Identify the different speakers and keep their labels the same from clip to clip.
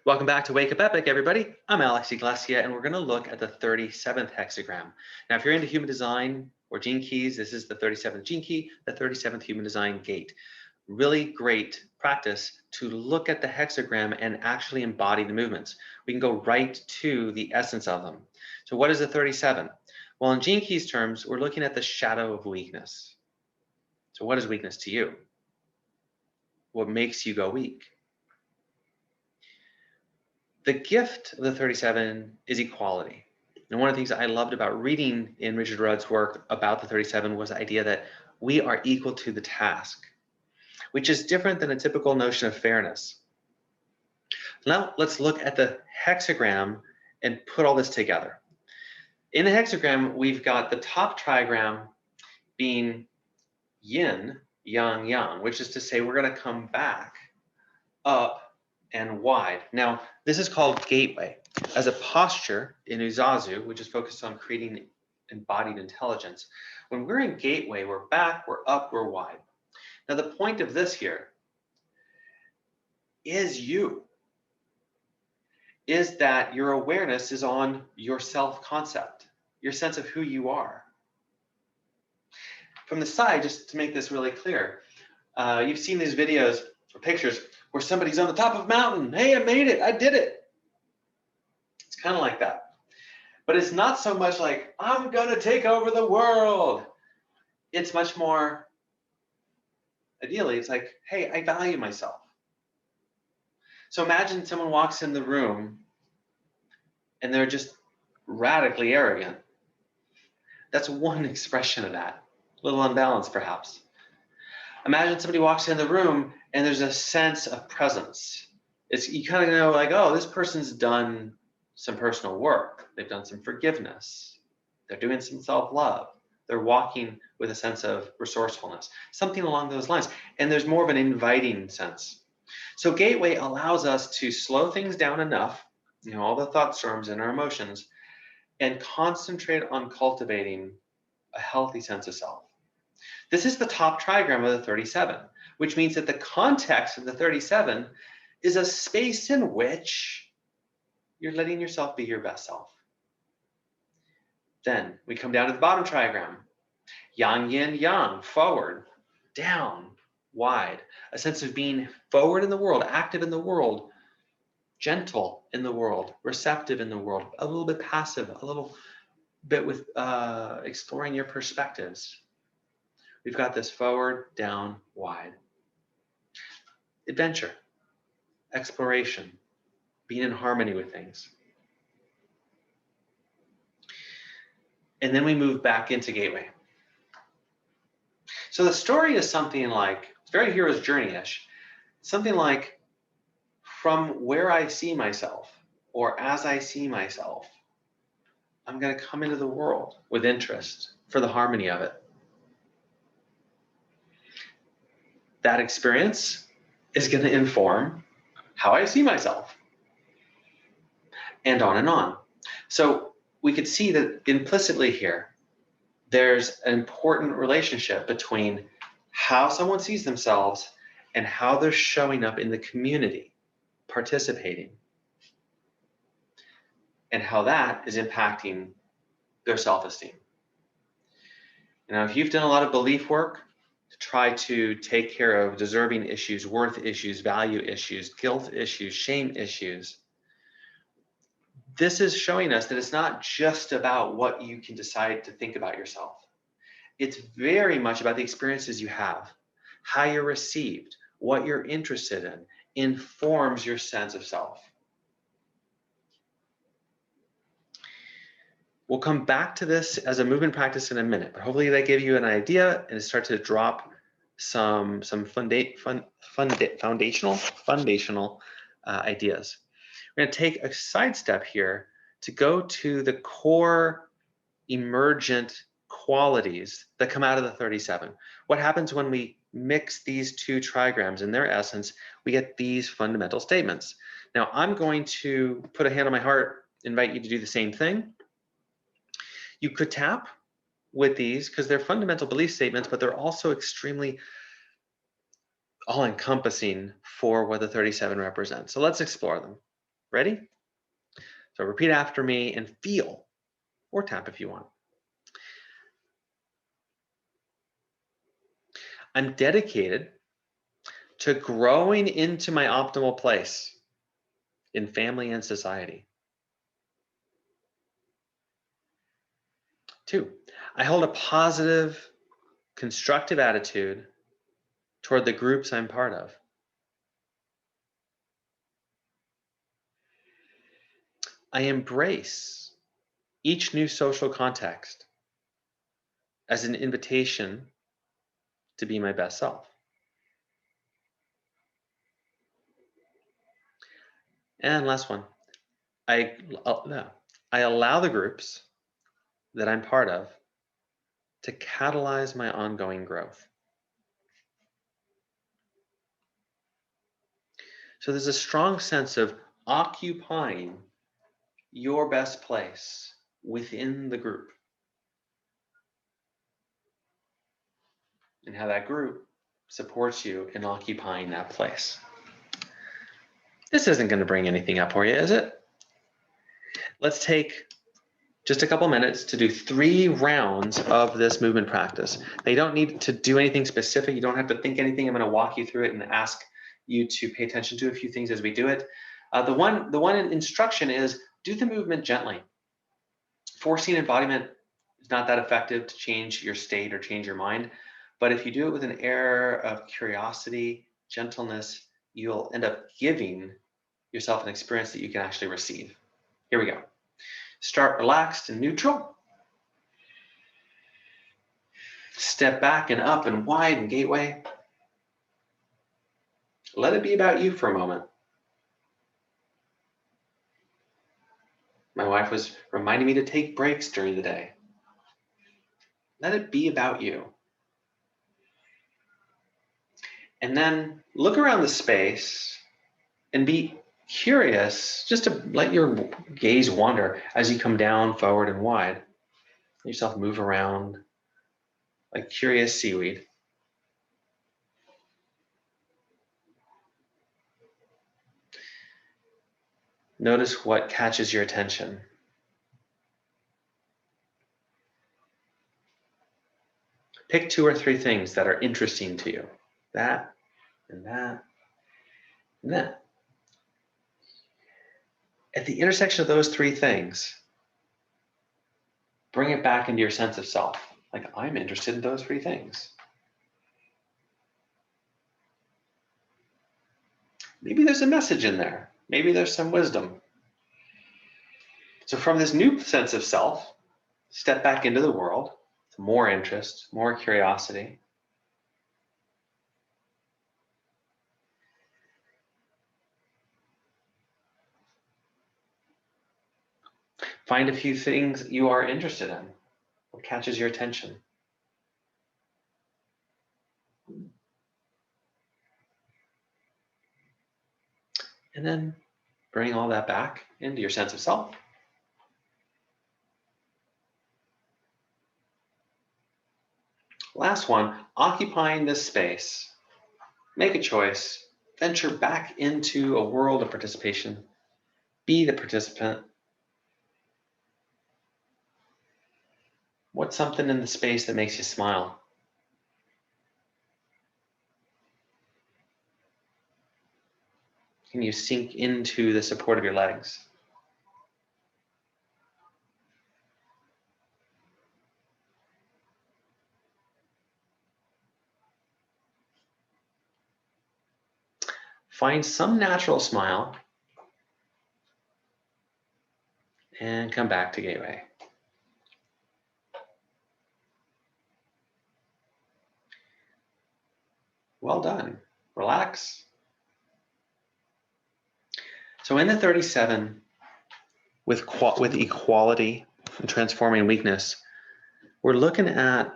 Speaker 1: Welcome back to Wake Up Epic, everybody. I'm Alex Iglesia, and we're going to look at the 37th hexagram. Now, if you're into human design or gene keys, this is the 37th gene key, the 37th human design gate. Really great practice to look at the hexagram and actually embody the movements. We can go right to the essence of them. So what is the 37? Well, in gene keys terms, we're looking at the shadow of weakness. So what is weakness to you? What makes you go weak? The gift of the 37 is equality. And one of the things I loved about reading in Richard Rudd's work about the 37 was the idea that we are equal to the task, which is different than a typical notion of fairness. Now let's look at the hexagram and put all this together. In the hexagram, we've got the top trigram being yin, yang, yang, which is to say we're going to come back up and wide. Now, this is called gateway. As a posture in UZAZU, which is focused on creating embodied intelligence, when we're in gateway, we're back, we're up, we're wide. Now, the point of this here is that your awareness is on your self-concept, your sense of who you are. From the side, just to make this really clear, you've seen these videos or pictures where somebody's on the top of a mountain. Hey, I made it, I did it. It's kind of like that. But it's not so much like, I'm gonna take over the world. It's much more, ideally, it's like, hey, I value myself. So imagine someone walks in the room and they're just radically arrogant. That's one expression of that, a little unbalanced perhaps. Imagine somebody walks in the room and there's a sense of presence. You kind of know like, oh, this person's done some personal work. They've done some forgiveness. They're doing some self-love. They're walking with a sense of resourcefulness, something along those lines. And there's more of an inviting sense. So gateway allows us to slow things down enough, all the thought storms and our emotions, and concentrate on cultivating a healthy sense of self. This is the top trigram of the 37, which means that the context of the 37 is a space in which you're letting yourself be your best self. Then we come down to the bottom trigram. Yang, yin, yang, forward, down, wide. A sense of being forward in the world, active in the world, gentle in the world, receptive in the world, a little bit passive, a little bit with exploring your perspectives. We've got this forward, down, wide. Adventure, exploration, being in harmony with things. And then we move back into gateway. So the story is something like, it's very hero's journey-ish, something like, from where I see myself, or as I see myself, I'm going to come into the world with interest for the harmony of it. That experience is going to inform how I see myself, and on and on. So we could see that implicitly here, there's an important relationship between how someone sees themselves and how they're showing up in the community, participating, and how that is impacting their self-esteem. If you've done a lot of belief work to try to take care of deserving issues, worth issues, value issues, guilt issues, shame issues, this is showing us that it's not just about what you can decide to think about yourself. It's very much about the experiences you have, how you're received, what you're interested in, informs your sense of self. We'll come back to this as a movement practice in a minute, but hopefully that gave you an idea and start to drop some foundational ideas. We're going to take a sidestep here to go to the core emergent qualities that come out of the 37. What happens when we mix these two trigrams in their essence? We get these fundamental statements. Now, I'm going to put a hand on my heart, invite you to do the same thing. You could tap with these because they're fundamental belief statements, but they're also extremely all-encompassing for what the 37 represents. So let's explore them. Ready? So repeat after me and feel, or tap if you want. I'm dedicated to growing into my optimal place in family and society. 2, I hold a positive, constructive attitude toward the groups I'm part of. I embrace each new social context as an invitation to be my best self. And last one, I allow the groups that I'm part of to catalyze my ongoing growth. So there's a strong sense of occupying your best place within the group, and how that group supports you in occupying that place. This isn't going to bring anything up for you, is it? Let's take just a couple minutes to do 3 rounds of this movement practice. They don't need to do anything specific. You don't have to think anything. I'm going to walk you through it and ask you to pay attention to a few things as we do it. The one instruction is do the movement gently. Forcing embodiment is not that effective to change your state or change your mind. But if you do it with an air of curiosity, gentleness, you'll end up giving yourself an experience that you can actually receive. Here we go. Start relaxed and neutral. Step back and up and wide and gateway. Let it be about you for a moment. My wife was reminding me to take breaks during the day. Let it be about you. And then look around the space and be curious, just to let your gaze wander as you come down, forward, and wide. Let yourself move around like curious seaweed. Notice what catches your attention. Pick 2 or 3 things that are interesting to you. That, and that, and that. At the intersection of those 3 things, bring it back into your sense of self. Like, I'm interested in those 3 things. Maybe there's a message in there. Maybe there's some wisdom. So from this new sense of self, step back into the world, more interest, more curiosity. Find a few things you are interested in. What catches your attention? And then bring all that back into your sense of self. Last one, occupying this space. Make a choice. Venture back into a world of participation. Be the participant. What's something in the space that makes you smile? Can you sink into the support of your legs? Find some natural smile and come back to gateway. Well done. Relax. So in the 37, with equality and transforming weakness, we're looking at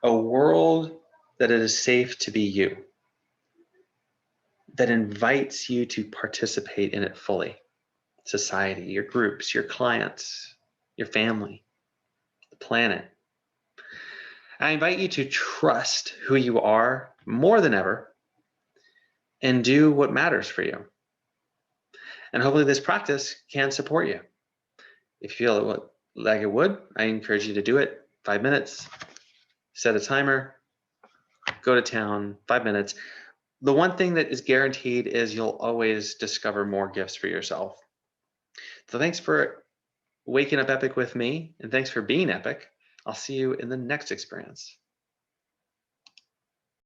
Speaker 1: a world that it is safe to be you, that invites you to participate in it fully. Society, your groups, your clients, your family, the planet. I invite you to trust who you are more than ever and do what matters for you. And hopefully this practice can support you. If you feel like it would, I encourage you to do it. 5 minutes, set a timer, go to town, 5 minutes. The one thing that is guaranteed is you'll always discover more gifts for yourself. So thanks for waking up epic with me, and thanks for being epic. I'll see you in the next experience.